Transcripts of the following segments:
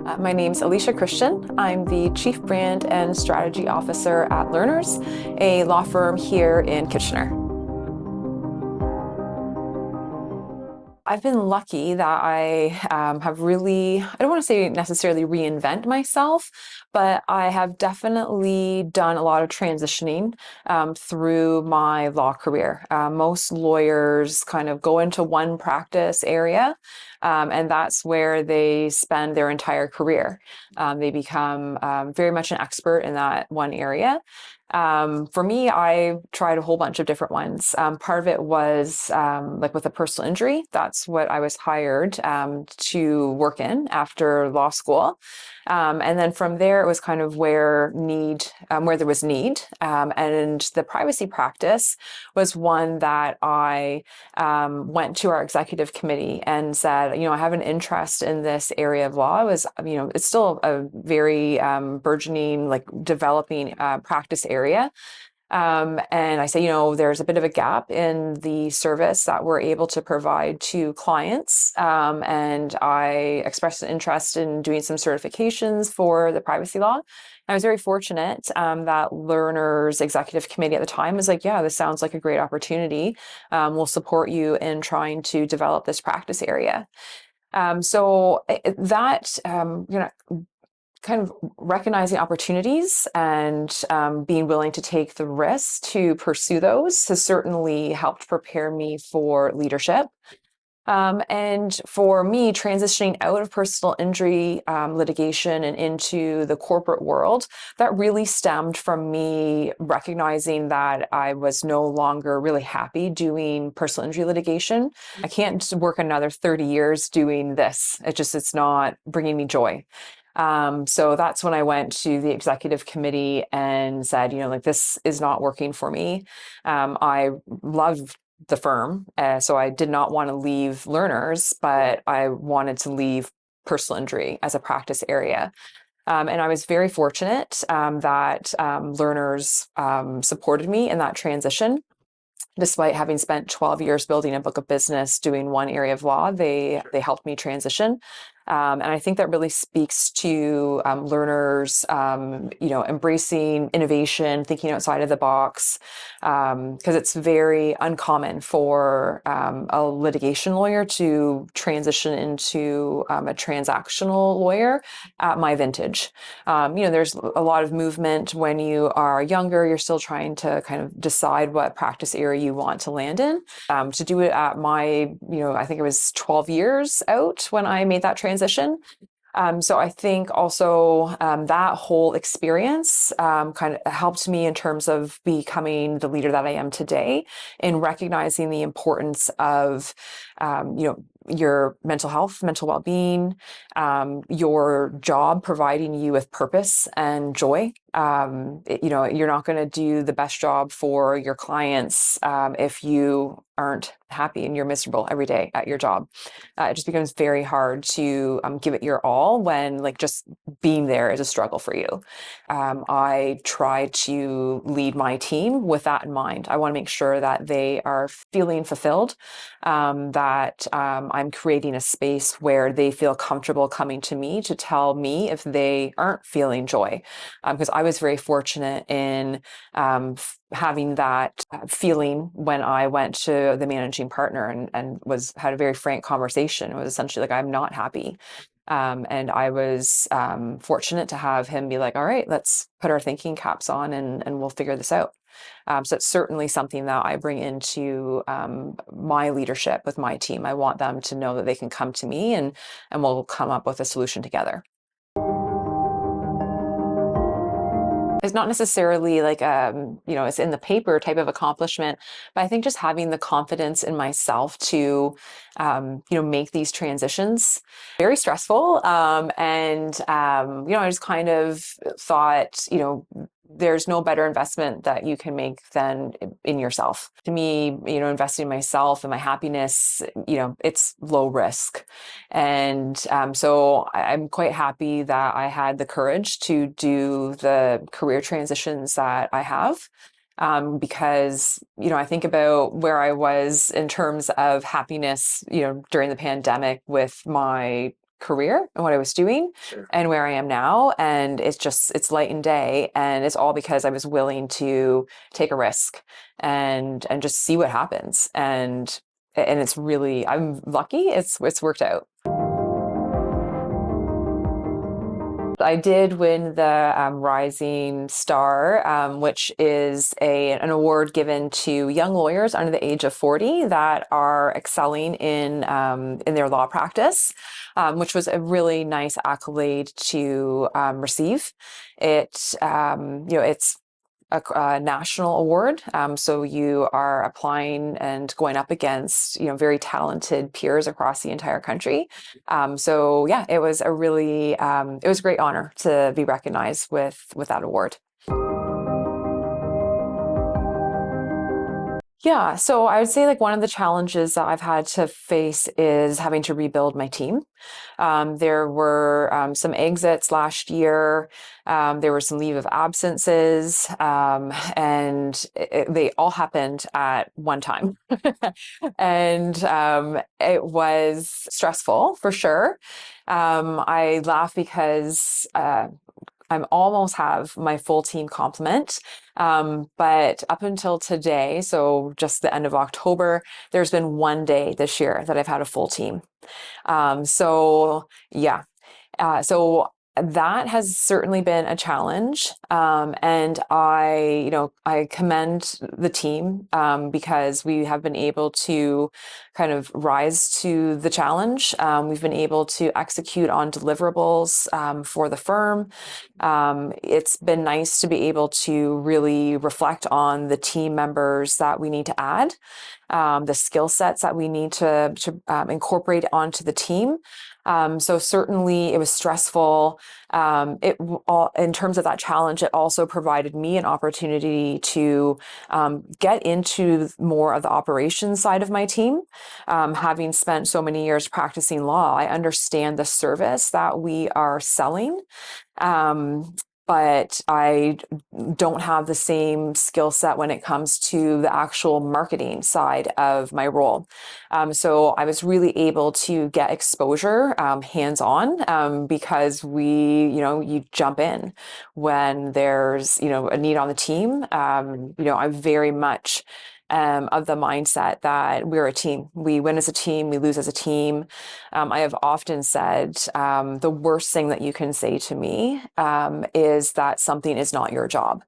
My name's Alysia Christiaen. I'm the Chief Brand and Strategy Officer at Lerners, a law firm here in Kitchener. I've been lucky that I have really, I don't want to say necessarily reinvent myself, but I have definitely done a lot of transitioning through my law career. Most lawyers kind of go into one practice area, and that's where they spend their entire career. They become very much an expert in that one area. For me, I tried a whole bunch of different ones. Part of it was like with a personal injury. That's what I was hired to work in after law school. And then from there, it was kind of where there was need. And the privacy practice was one that I went to our executive committee and said, I have an interest in this area of law. It was, it's still a very burgeoning, like developing practice area. And I say, there's a bit of a gap in the service that we're able to provide to clients. And I expressed an interest in doing some certifications for the privacy law. I was very fortunate that Lerners Executive Committee at the time was like, yeah, this sounds like a great opportunity. We'll support you in trying to develop this practice area. So that, kind of recognizing opportunities and being willing to take the risks to pursue those has certainly helped prepare me for leadership. And for me, transitioning out of personal injury litigation and into the corporate world, that really stemmed from me recognizing that I was no longer really happy doing personal injury litigation. I can't work another 30 years doing this. It's not bringing me joy. So that's when I went to the executive committee and said, this is not working for me. I love the firm, so I did not want to leave Lerners, but I wanted to leave personal injury as a practice area. And I was very fortunate that Lerners supported me in that transition. Despite having spent 12 years building a book of business doing one area of law, they helped me transition. And I think that really speaks to learners, embracing innovation, thinking outside of the box, because it's very uncommon for a litigation lawyer to transition into a transactional lawyer at my vintage. There's a lot of movement when you are younger. You're still trying to kind of decide what practice area you want to land in. To do it at my, I think it was 12 years out when I made that transition. So I think also that whole experience kind of helped me in terms of becoming the leader that I am today, in recognizing the importance of, your mental health, mental well-being, your job providing you with purpose and joy. You're not going to do the best job for your clients if you aren't happy and you're miserable every day at your job. It just becomes very hard to give it your all when just being there is a struggle for you. I try to lead my team with that in mind. I want to make sure that they are feeling fulfilled, that I'm creating a space where they feel comfortable coming to me to tell me if they aren't feeling joy. Because I was very fortunate in having that feeling when I went to the managing partner and had a very frank conversation. It was essentially like, I'm not happy. And I was fortunate to have him be like, all right, let's put our thinking caps on and we'll figure this out. So it's certainly something that I bring into my leadership with my team. I want them to know that they can come to me and we'll come up with a solution together. It's not necessarily like, it's in the paper type of accomplishment, but I think just having the confidence in myself to, make these transitions, very stressful. I just kind of thought, there's no better investment that you can make than in yourself. To me, investing in myself and my happiness, it's low risk. And so I'm quite happy that I had the courage to do the career transitions that I have. Because, I think about where I was in terms of happiness, during the pandemic with my career and what I was doing and where I am now. And it's light and day. And it's all because I was willing to take a risk and just see what happens. And it's really, I'm lucky it's worked out. I did win the Rising Star, which is an award given to young lawyers under the age of 40 that are excelling in their law practice, which was a really nice accolade to receive. It's a national award. So you are applying and going up against, very talented peers across the entire country. So yeah, it was it was a great honor to be recognized with that award. Yeah, so I would say like one of the challenges that I've had to face is having to rebuild my team. There were some exits last year. There were some leave of absences, and they all happened at one time. And it was stressful for sure. I laugh because I almost have my full team complement. But up until today, so just the end of October, there's been one day this year that I've had a full team. So yeah, so that has certainly been a challenge. And I commend the team because we have been able to kind of rise to the challenge. We've been able to execute on deliverables for the firm. It's been nice to be able to really reflect on the team members that we need to add, the skill sets that we need to incorporate onto the team. So certainly it was stressful. In terms of that challenge, it also provided me an opportunity to get into more of the operations side of my team. Having spent so many years practicing law, I understand the service that we are selling. But I don't have the same skill set when it comes to the actual marketing side of my role. So I was really able to get exposure hands-on because you jump in when there's, a need on the team. I'm very much of the mindset that we're a team. We win as a team, we lose as a team. I have often said the worst thing that you can say to me is that something is not your job.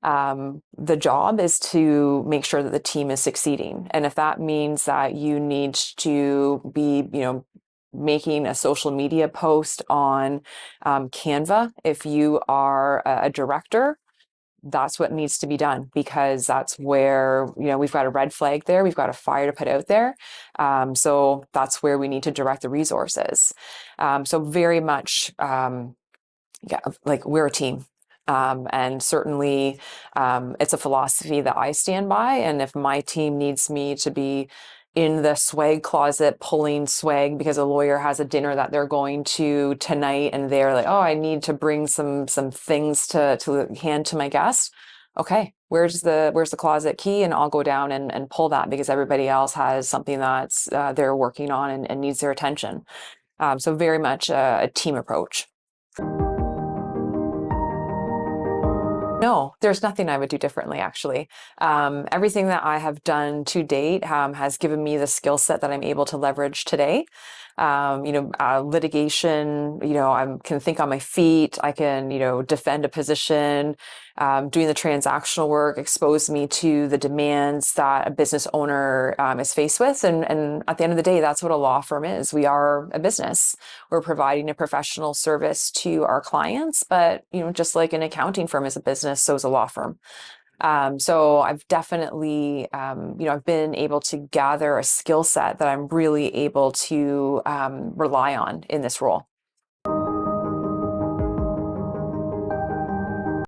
The job is to make sure that the team is succeeding. And if that means that you need to be, making a social media post on Canva, if you are a director, that's what needs to be done because that's where, we've got a red flag there. We've got a fire to put out there. So that's where we need to direct the resources. So very much, like we're a team. And certainly it's a philosophy that I stand by. And if my team needs me to be in the swag closet pulling swag because a lawyer has a dinner that they're going to tonight and they're like, oh, I need to bring some things to hand to my guest. Okay, where's the closet key? And I'll go down and pull that because everybody else has something that's they're working on and needs their attention. So very much a team approach. No, there's nothing I would do differently, actually. Everything that I have done to date has given me the skill set that I'm able to leverage today. Litigation, I can think on my feet. I can, defend a position. Doing the transactional work exposed me to the demands that a business owner is faced with. And at the end of the day, that's what a law firm is. We are a business. We're providing a professional service to our clients, but, just like an accounting firm is a business, so is a law firm. So I've definitely, I've been able to gather a skill set that I'm really able to rely on in this role.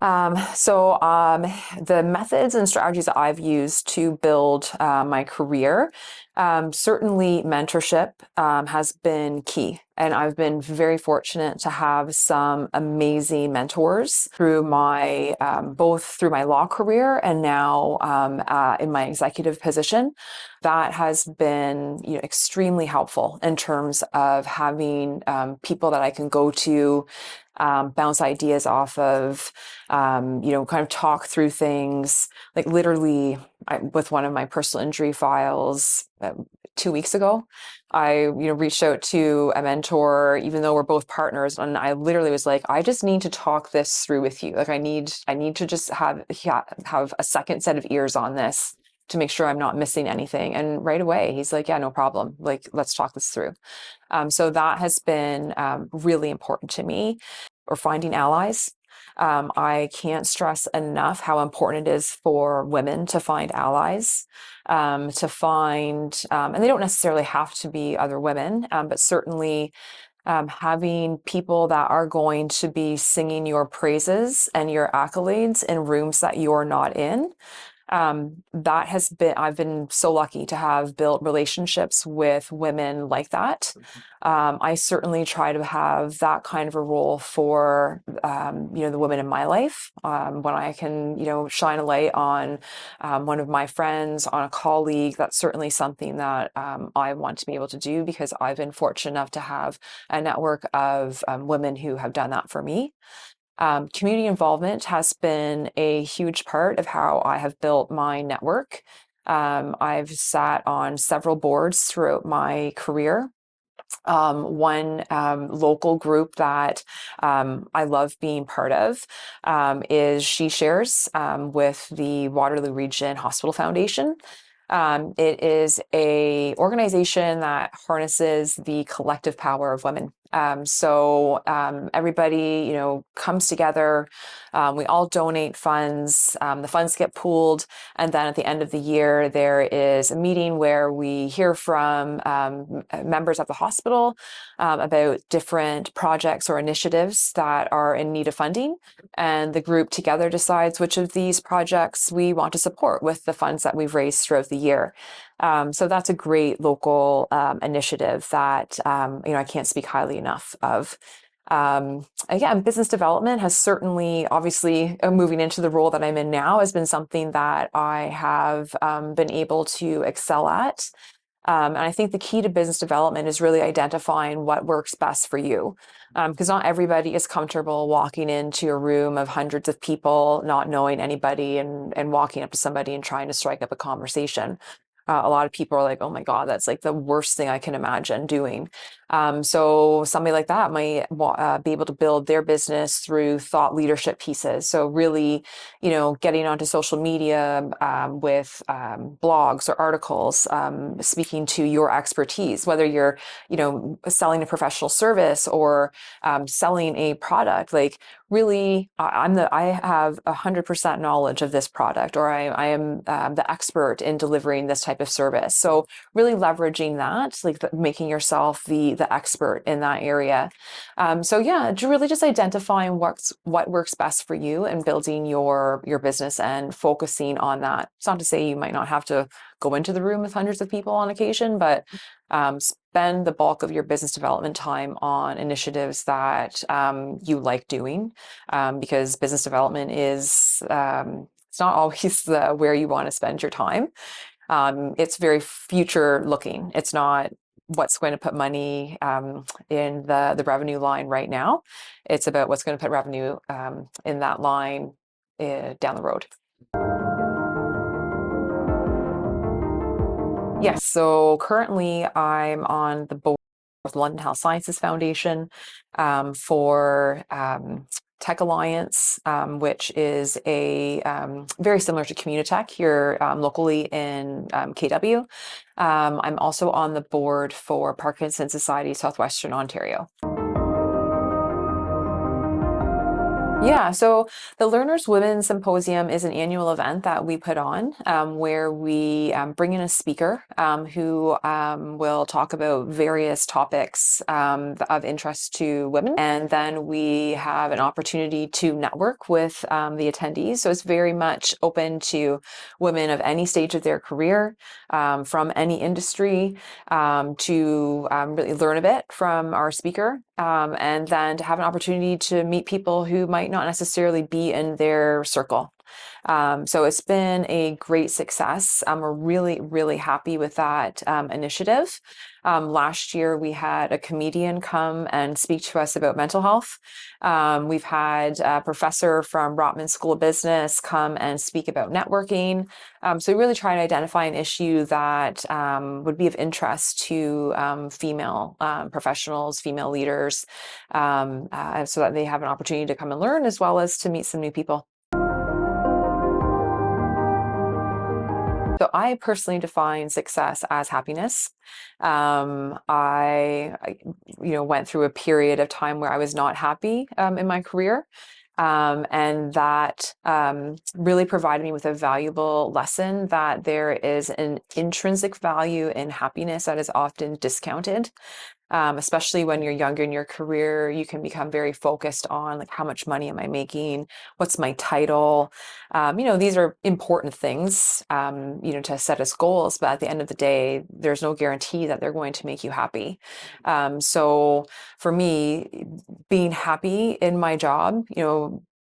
The methods and strategies that I've used to build my career, certainly mentorship has been key. And I've been very fortunate to have some amazing mentors through my, both through my law career and now in my executive position. That has been, extremely helpful in terms of having people that I can go to, bounce ideas off of, kind of talk through things. Like literally, with one of my personal injury files 2 weeks ago, I, reached out to a mentor, even though we're both partners, and I literally was like, I just need to talk this through with you. Like, I need to just have a second set of ears on this to make sure I'm not missing anything. And right away, he's like, yeah, no problem. Like, let's talk this through. So that has been really important to me, or finding allies. I can't stress enough how important it is for women to find allies, and they don't necessarily have to be other women, but certainly having people that are going to be singing your praises and your accolades in rooms that you're not in. I've been so lucky to have built relationships with women like that. I certainly try to have that kind of a role for, the women in my life. When I can, shine a light on one of my friends, on a colleague, that's certainly something that I want to be able to do, because I've been fortunate enough to have a network of women who have done that for me. Community involvement has been a huge part of how I have built my network. I've sat on several boards throughout my career. One local group that I love being part of is She Shares with the Waterloo Region Hospital Foundation. It is a organization that harnesses the collective power of women. Everybody, comes together. We all donate funds. The funds get pooled, and then at the end of the year, there is a meeting where we hear from members of the hospital about different projects or initiatives that are in need of funding, and the group together decides which of these projects we want to support with the funds that we've raised throughout the year. So that's a great local initiative that I can't speak highly enough of. Again, business development has certainly, obviously, moving into the role that I'm in now, has been something that I have been able to excel at. And I think the key to business development is really identifying what works best for you. Because not everybody is comfortable walking into a room of hundreds of people, not knowing anybody, and walking up to somebody and trying to strike up a conversation. A lot of people are like, oh my God, that's like the worst thing I can imagine doing. So somebody like that might be able to build their business through thought leadership pieces. So really, getting onto social media with blogs or articles, speaking to your expertise, whether you're, selling a professional service or selling a product. Like, really, I have 100% knowledge of this product, or I am the expert in delivering this type of service. So really leveraging that, like making yourself the expert in that area. Really just identifying what works best for you and building your business and focusing on that. It's not to say you might not have to go into the room with hundreds of people on occasion, but spend the bulk of your business development time on initiatives that you like doing, because business development is it's not always where you want to spend your time. It's very future looking. It's not what's going to put money in the revenue line right now. It's about what's going to put revenue in that line down the road. Yes, so currently I'm on the board with London Health Sciences Foundation for Tech Alliance, which is a very similar to Communitech here locally in KW. I'm also on the board for Parkinson Society, Southwestern Ontario. Yeah, so the Learners Women's Symposium is an annual event that we put on where we bring in a speaker who will talk about various topics of interest to women. And then we have an opportunity to network with the attendees. So it's very much open to women of any stage of their career, from any industry, to really learn a bit from our speaker, and then to have an opportunity to meet people who might not necessarily be in their circle. So it's been a great success. We're really, really happy with that initiative. Last year, we had a comedian come and speak to us about mental health. We've had a professor from Rotman School of Business come and speak about networking. So we really try to identify an issue that would be of interest to female professionals, female leaders, so that they have an opportunity to come and learn as well as to meet some new people. So I personally define success as happiness. I went through a period of time where I was not happy in my career. And that really provided me with a valuable lesson that there is an intrinsic value in happiness that is often discounted. Especially when you're younger in your career, you can become very focused on like, how much money am I making? What's my title? These are important things, to set as goals, but at the end of the day, there's no guarantee that they're going to make you happy. So for me, being happy in my job,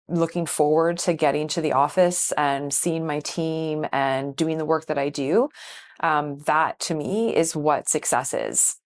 looking forward to getting to the office and seeing my team and doing the work that I do, that to me is what success is.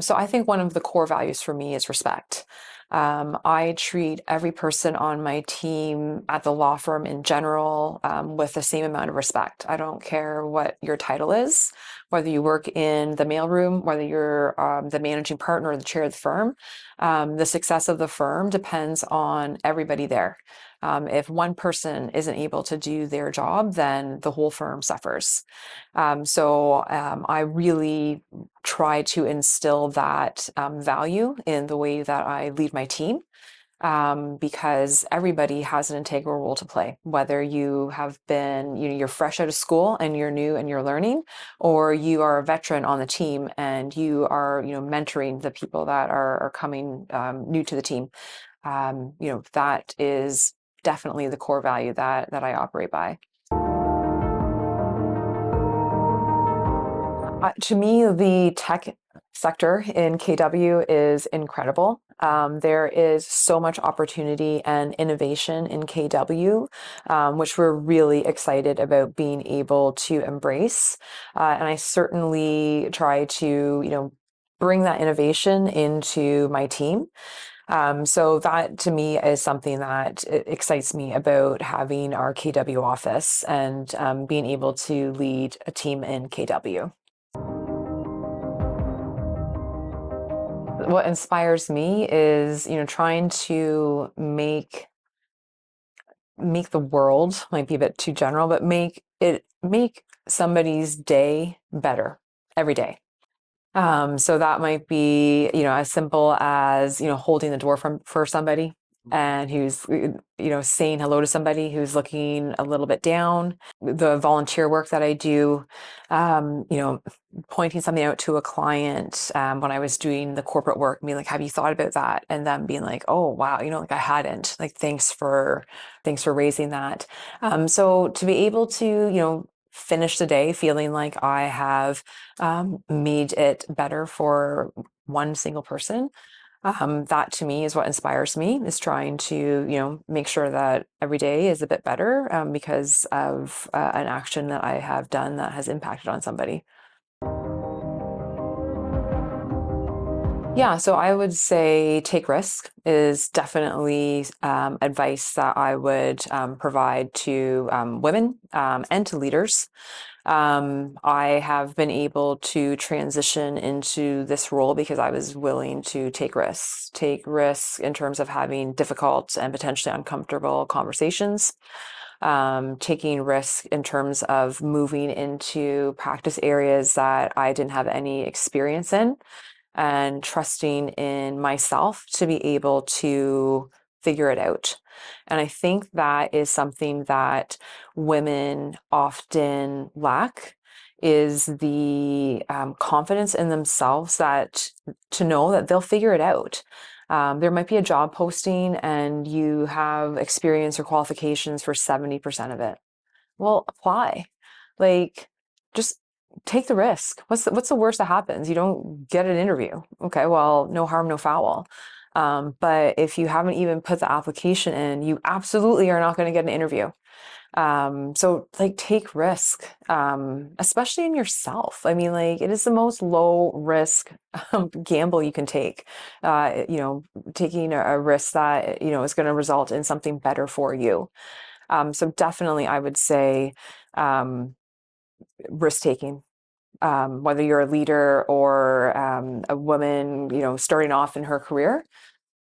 So I think one of the core values for me is respect. I treat every person on my team at the law firm in general with the same amount of respect. I don't care what your title is, whether you work in the mailroom, whether you're the managing partner or the chair of the firm. The success of the firm depends on everybody there. If one person isn't able to do their job, then the whole firm suffers. So I really try to instill that value in the way that I lead my team, because everybody has an integral role to play, whether you have been, you're fresh out of school and you're new and you're learning, or you are a veteran on the team and you are, mentoring the people that are coming new to the team. That is definitely the core value that I operate by. To me, the tech sector in KW is incredible. There is so much opportunity and innovation in KW, which we're really excited about being able to embrace. And I certainly try to, bring that innovation into my team. So that to me is something that excites me about having our KW office and being able to lead a team in KW. What inspires me is, trying to make the world, might be a bit too general, but make somebody's day better every day. So that might be, as simple as, holding the door for somebody and who's, saying hello to somebody who's looking a little bit down. The volunteer work that I do, pointing something out to a client, when I was doing the corporate work, being like, have you thought about that? And then being like, oh, wow, like I hadn't, like, thanks for raising that. So to be able to, finish the day feeling like I have made it better for one single person. That to me is what inspires me, is trying to, make sure that every day is a bit better because of an action that I have done that has impacted on somebody. Yeah, so I would say take risk is definitely advice that I would provide to women and to leaders. I have been able to transition into this role because I was willing to take risks in terms of having difficult and potentially uncomfortable conversations, taking risks in terms of moving into practice areas that I didn't have any experience in. and trusting in myself to be able to figure it out. And I think that is something that women often lack, is the confidence in themselves that to know that they'll figure it out. There might be a job posting and you have experience or qualifications for 70% of it. Well, apply. Like, just take the risk. What's the worst that happens? You don't get an interview. Okay, well, no harm, no foul. But if you haven't even put the application in, you absolutely are not going to get an interview. So like take risk, especially in yourself. I mean, like it is the most low risk gamble you can take. Taking a risk that, is going to result in something better for you. So definitely I would say, risk taking, whether you're a leader or a woman, starting off in her career,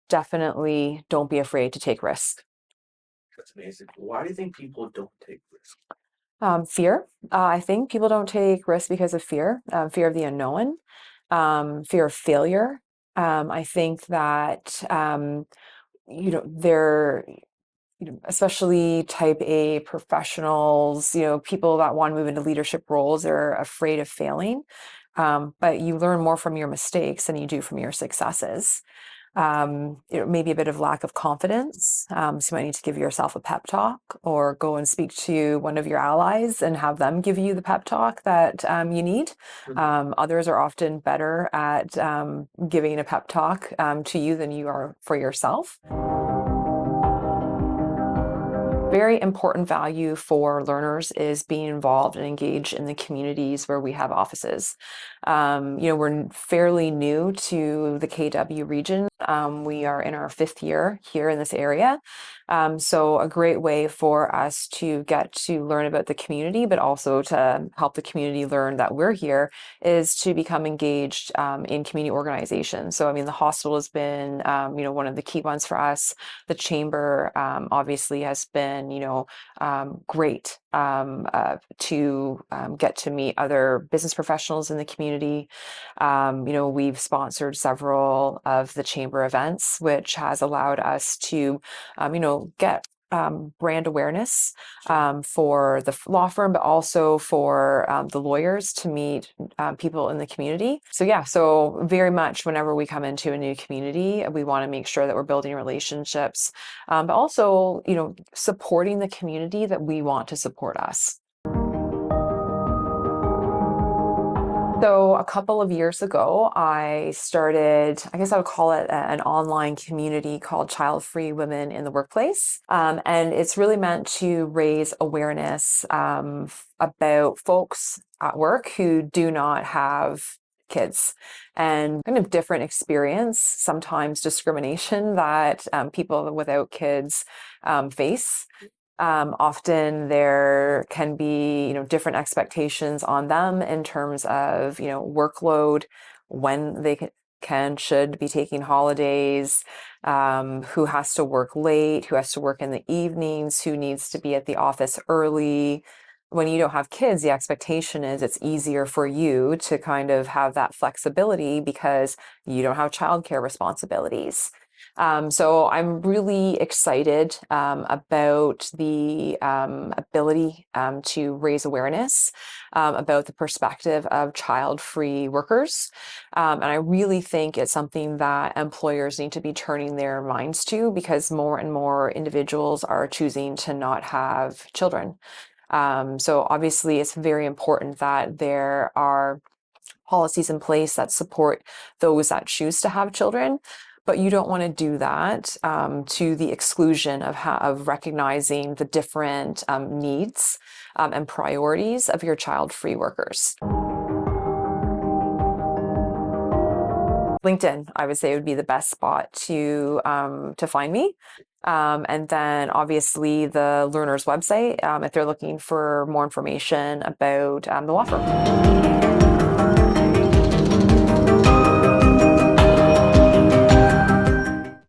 definitely don't be afraid to take risks. That's amazing. Why do you think people don't take risks? Fear. I think people don't take risks because of fear, fear of the unknown, fear of failure. I think that, they're, especially type A professionals, people that want to move into leadership roles, are afraid of failing. But you learn more from your mistakes than you do from your successes. Maybe a bit of lack of confidence. So you might need to give yourself a pep talk or go and speak to one of your allies and have them give you the pep talk that you need. Others are often better at giving a pep talk to you than you are for yourself. Very important value for learners is being involved and engaged in the communities where we have offices. We're fairly new to the KW region. We are in our 5th year here in this area. So a great way for us to get to learn about the community, but also to help the community learn that we're here, is to become engaged in community organizations. So, I mean, the hospital has been, one of the key ones for us. The chamber obviously has been, great to get to meet other business professionals in the community. We've sponsored several of the chamber events, which has allowed us to, get brand awareness for the law firm, but also for the lawyers to meet people in the community. So yeah, so very much whenever we come into a new community, we want to make sure that we're building relationships, but also, supporting the community that we want to support us. So a couple of years ago, I started, I guess I would call it an online community called Child Free Women in the Workplace. And it's really meant to raise awareness about folks at work who do not have kids, and kind of different experience, sometimes discrimination that people without kids face. Often there can be, different expectations on them in terms of, workload, when they should be taking holidays, who has to work late, who has to work in the evenings, who needs to be at the office early. When you don't have kids, the expectation is it's easier for you to kind of have that flexibility because you don't have childcare responsibilities. So I'm really excited about the ability to raise awareness about the perspective of child-free workers. And I really think it's something that employers need to be turning their minds to, because more and more individuals are choosing to not have children. So obviously it's very important that there are policies in place that support those that choose to have children. But you don't want to do that to the exclusion of recognizing the different needs and priorities of your child-free workers. LinkedIn, I would say, would be the best spot to find me. And then obviously the Lerners website, if they're looking for more information about the law firm.